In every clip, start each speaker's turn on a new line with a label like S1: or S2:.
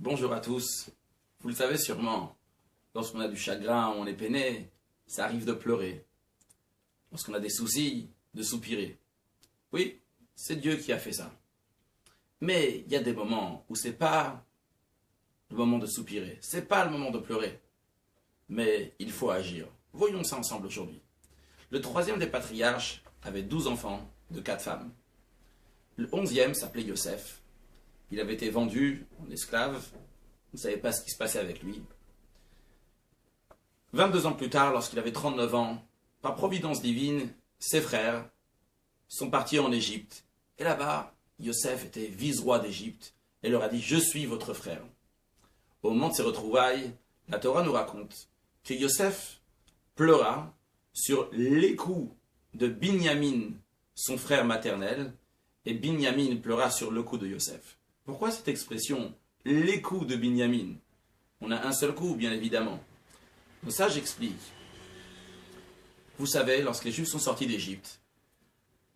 S1: Bonjour à tous. Vous le savez sûrement, lorsqu'on a du chagrin, on est peiné, ça arrive de pleurer. Lorsqu'on a des soucis, de soupirer. Oui, c'est Dieu qui a fait ça. Mais il y a des moments où c'est pas le moment de soupirer, c'est pas le moment de pleurer. Mais il faut agir. Voyons ça ensemble aujourd'hui. Le troisième des patriarches avait 12 enfants de 4 femmes. Le 11e s'appelait Yosef. Il avait été vendu en esclave. On ne savait pas ce qui se passait avec lui. 22 ans plus tard, lorsqu'il avait 39 ans, par providence divine, ses frères sont partis en Égypte. Et là-bas, Yosef était vice-roi d'Égypte et leur a dit « Je suis votre frère ». Au moment de ces retrouvailles, la Torah nous raconte que Yosef pleura sur l'écou de Binyamin, son frère maternel, et Binyamin pleura sur le cou de Yosef. Pourquoi cette expression « l'écou de Binyamin » ? On a un seul cou, bien évidemment. Donc ça, j'explique. Vous savez, lorsque les Juifs sont sortis d'Égypte,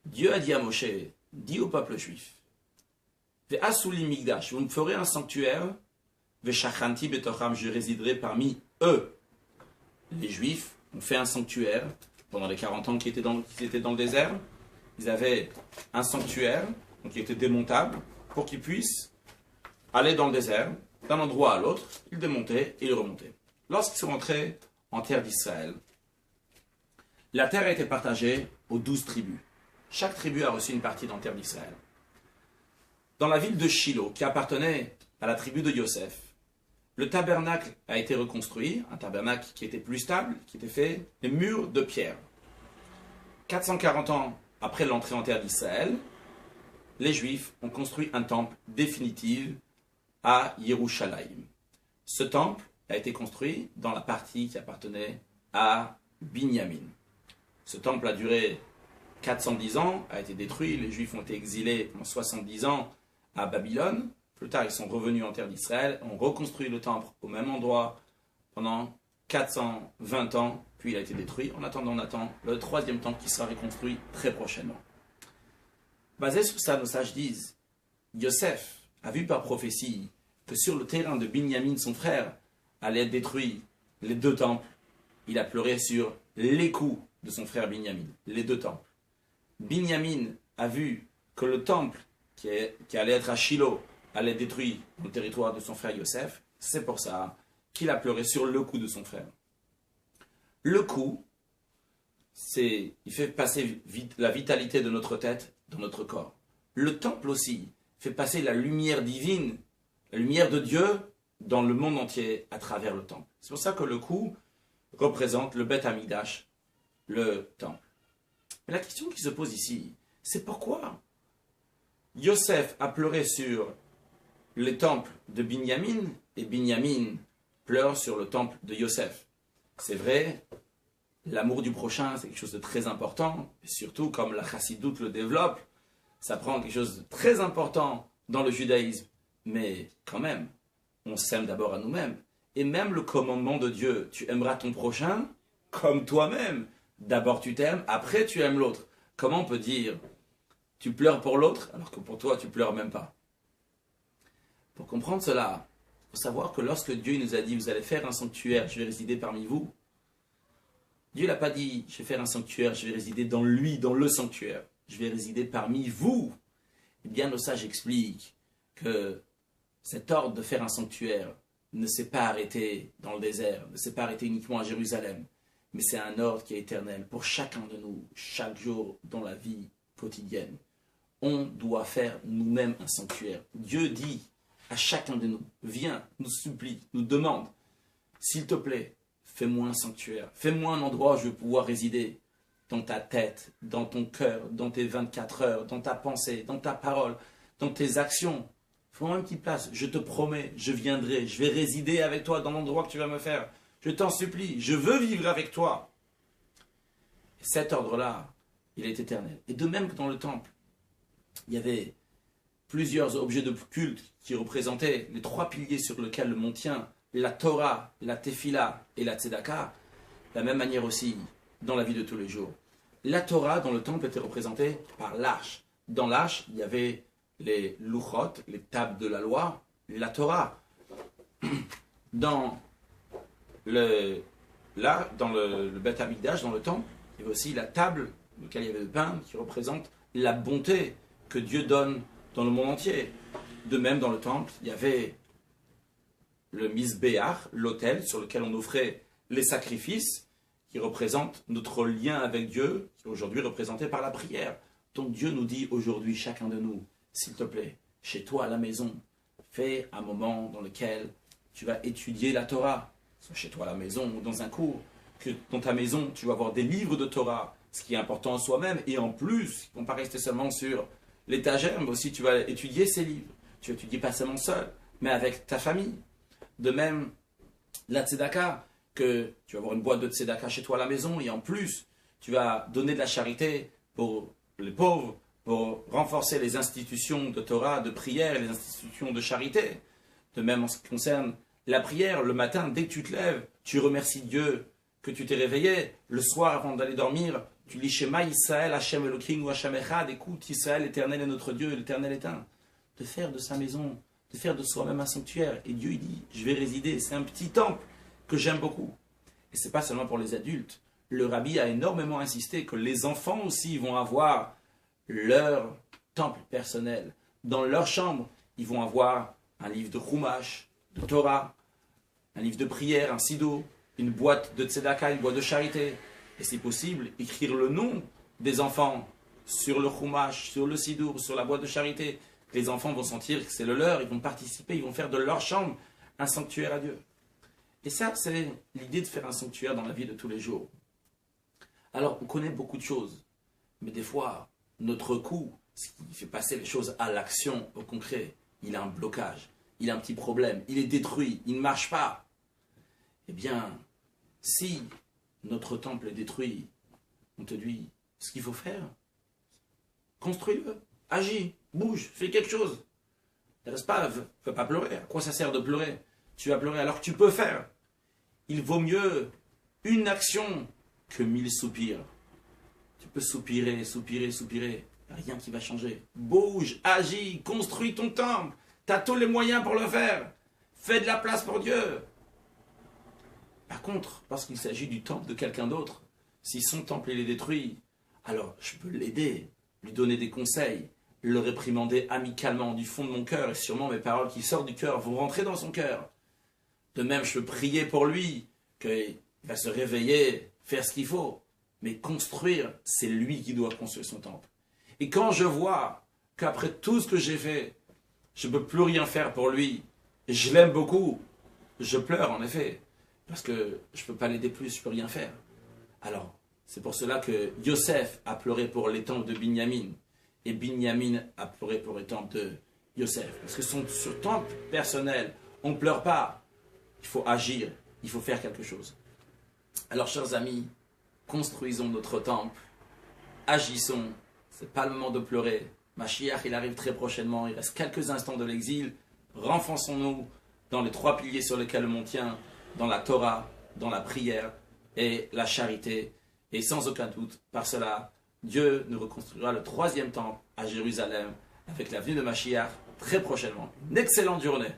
S1: Dieu a dit à Moshe, dit au peuple juif, « Ve'asuli migdash, vous me ferez un sanctuaire, ve'shachanti betocham, je résiderai parmi eux. » Les Juifs ont fait un sanctuaire pendant les 40 ans qu'ils étaient dans le désert. Ils avaient un sanctuaire, donc qui était démontable, pour qu'ils puissent aller dans le désert, d'un endroit à l'autre, ils démontaient et ils remontaient. Lorsqu'ils sont rentrés en terre d'Israël, la terre a été partagée aux 12 tribus. Chaque tribu a reçu une partie dans la terre d'Israël. Dans la ville de Shilo, qui appartenait à la tribu de Yosef, le tabernacle a été reconstruit, un tabernacle qui était plus stable, qui était fait des murs de pierre. 440 ans après l'entrée en terre d'Israël, les Juifs ont construit un temple définitif à Yerushalayim. Ce temple a été construit dans la partie qui appartenait à Binyamin. Ce temple a duré 410 ans, a été détruit, les Juifs ont été exilés pendant 70 ans à Babylone. Plus tard, ils sont revenus en terre d'Israël, ont reconstruit le temple au même endroit pendant 420 ans, puis il a été détruit. En attendant, on attend le troisième temple qui sera reconstruit très prochainement. Basé sur ça, nos sages disent, Yosef a vu par prophétie que sur le terrain de Binyamin, son frère, allait être détruit les 2 temples. Il a pleuré sur l'écou de son frère Binyamin, les 2 temples. Binyamin a vu que le temple qui allait être à Shilo allait être détruit dans le territoire de son frère Yosef. C'est pour ça qu'il a pleuré sur le cou de son frère. Le cou, il fait passer la vitalité de notre tête dans notre corps. Le temple aussi fait passer la lumière divine, la lumière de Dieu dans le monde entier à travers le temple. C'est pour ça que le cou représente le Beth Amikdash, le temple. Mais la question qui se pose ici, c'est pourquoi Yosef a pleuré sur le temple de Binyamin et Binyamin pleure sur le temple de Yosef. C'est vrai, l'amour du prochain, c'est quelque chose de très important, et surtout comme la chassidoute le développe, ça prend quelque chose de très important dans le judaïsme. Mais quand même, on s'aime d'abord à nous-mêmes. Et même le commandement de Dieu, tu aimeras ton prochain comme toi-même. D'abord tu t'aimes, après tu aimes l'autre. Comment on peut dire, tu pleures pour l'autre, alors que pour toi tu pleures même pas? Pour comprendre cela, il faut savoir que lorsque Dieu nous a dit, vous allez faire un sanctuaire, je vais résider parmi vous, Dieu n'a pas dit, je vais faire un sanctuaire, je vais résider dans lui, dans le sanctuaire. Je vais résider parmi vous. Eh bien, nos sages expliquent que cet ordre de faire un sanctuaire ne s'est pas arrêté dans le désert, ne s'est pas arrêté uniquement à Jérusalem, mais c'est un ordre qui est éternel pour chacun de nous, chaque jour dans la vie quotidienne. On doit faire nous-mêmes un sanctuaire. Dieu dit à chacun de nous, viens, nous supplie, nous demande, s'il te plaît, fais-moi un sanctuaire, fais-moi un endroit où je vais pouvoir résider dans ta tête, dans ton cœur, dans tes 24 heures, dans ta pensée, dans ta parole, dans tes actions. Fais-moi une petite place, je te promets, je viendrai, je vais résider avec toi dans l'endroit que tu vas me faire. Je t'en supplie, je veux vivre avec toi. Et cet ordre-là, il est éternel. Et de même que dans le temple, il y avait plusieurs objets de culte qui représentaient les 3 piliers sur lesquels le monde tient, la Torah, la Tefila et la Tzedaka, de la même manière aussi dans la vie de tous les jours. La Torah dans le temple était représentée par l'arche. Dans l'arche, il y avait les luchot, les tables de la loi, la Torah. dans dans le Beth Amikdash, dans le temple, il y avait aussi la table dans laquelle il y avait le pain qui représente la bonté que Dieu donne dans le monde entier. De même, dans le temple, il y avait le Mizbeach, l'autel sur lequel on offrait les sacrifices, qui représente notre lien avec Dieu, qui est aujourd'hui représenté par la prière. Donc Dieu nous dit aujourd'hui, chacun de nous, s'il te plaît, chez toi à la maison, fais un moment dans lequel tu vas étudier la Torah, soit chez toi à la maison ou dans un cours, que dans ta maison tu vas avoir des livres de Torah, ce qui est important en soi-même, et en plus, on ne va pas rester seulement sur l'étagère, mais aussi tu vas étudier ces livres. Tu vas étudier pas seulement seul, mais avec ta famille. De même, la tzedaka, que tu vas avoir une boîte de tzedaka chez toi à la maison, et en plus, tu vas donner de la charité pour les pauvres, pour renforcer les institutions de Torah, de prière, et les institutions de charité. De même, en ce qui concerne la prière, le matin, dès que tu te lèves, tu remercies Dieu que tu t'es réveillé. Le soir, avant d'aller dormir, tu lis Shema Yisrael, Hashem Elokim ou Hashem Echad, écoute Israël, l'Éternel est notre Dieu, l'Éternel est un. De faire de sa maison, de faire de soi-même un sanctuaire. Et Dieu, il dit, je vais résider. C'est un petit temple que j'aime beaucoup. Et ce n'est pas seulement pour les adultes. Le rabbi a énormément insisté que les enfants aussi vont avoir leur temple personnel. Dans leur chambre, ils vont avoir un livre de Chumash, de Torah, un livre de prière, un sido, une boîte de tzedaka, une boîte de charité. Et si possible, écrire le nom des enfants sur le Chumash, sur le sidour, sur la boîte de charité. Les enfants vont sentir que c'est le leur, ils vont participer, ils vont faire de leur chambre un sanctuaire à Dieu. Et ça, c'est l'idée de faire un sanctuaire dans la vie de tous les jours. Alors, on connaît beaucoup de choses, mais des fois, notre coup, ce qui fait passer les choses à l'action, au concret, il a un blocage, il a un petit problème, il est détruit, il ne marche pas. Eh bien, si notre temple est détruit, on te dit ce qu'il faut faire, construis-le, agis, bouge, fais quelque chose. Ne reste pas, ne fais pas pleurer. À quoi ça sert de pleurer? Tu vas pleurer alors que tu peux faire. Il vaut mieux une action que 1000 soupirs. Tu peux soupirer, soupirer, soupirer. Il n'y a rien qui va changer. Bouge, agis, construis ton temple. Tu as tous les moyens pour le faire. Fais de la place pour Dieu. Par contre, parce qu'il s'agit du temple de quelqu'un d'autre, si son temple il est détruit, alors je peux l'aider, lui donner des conseils, le réprimander amicalement du fond de mon cœur, et sûrement mes paroles qui sortent du cœur vont rentrer dans son cœur. De même, je peux prier pour lui, qu'il va se réveiller, faire ce qu'il faut. Mais construire, c'est lui qui doit construire son temple. Et quand je vois qu'après tout ce que j'ai fait, je ne peux plus rien faire pour lui, et je l'aime beaucoup, je pleure en effet, parce que je ne peux pas l'aider plus, je ne peux rien faire. Alors, c'est pour cela que Yosef a pleuré pour les temples de Binyamin, et Binyamin a pleuré pour les temples de Yosef. Parce que son temple personnel, on ne pleure pas. Il faut agir, il faut faire quelque chose. Alors, chers amis, construisons notre temple, agissons. Ce n'est pas le moment de pleurer. Mashiach, il arrive très prochainement, il reste quelques instants de l'exil. Renfonçons-nous dans les 3 piliers sur lesquels on tient, dans la Torah, dans la prière et la charité. Et sans aucun doute, par cela, Dieu nous reconstruira le 3e temple à Jérusalem avec la venue de Mashiach très prochainement. Une excellente journée.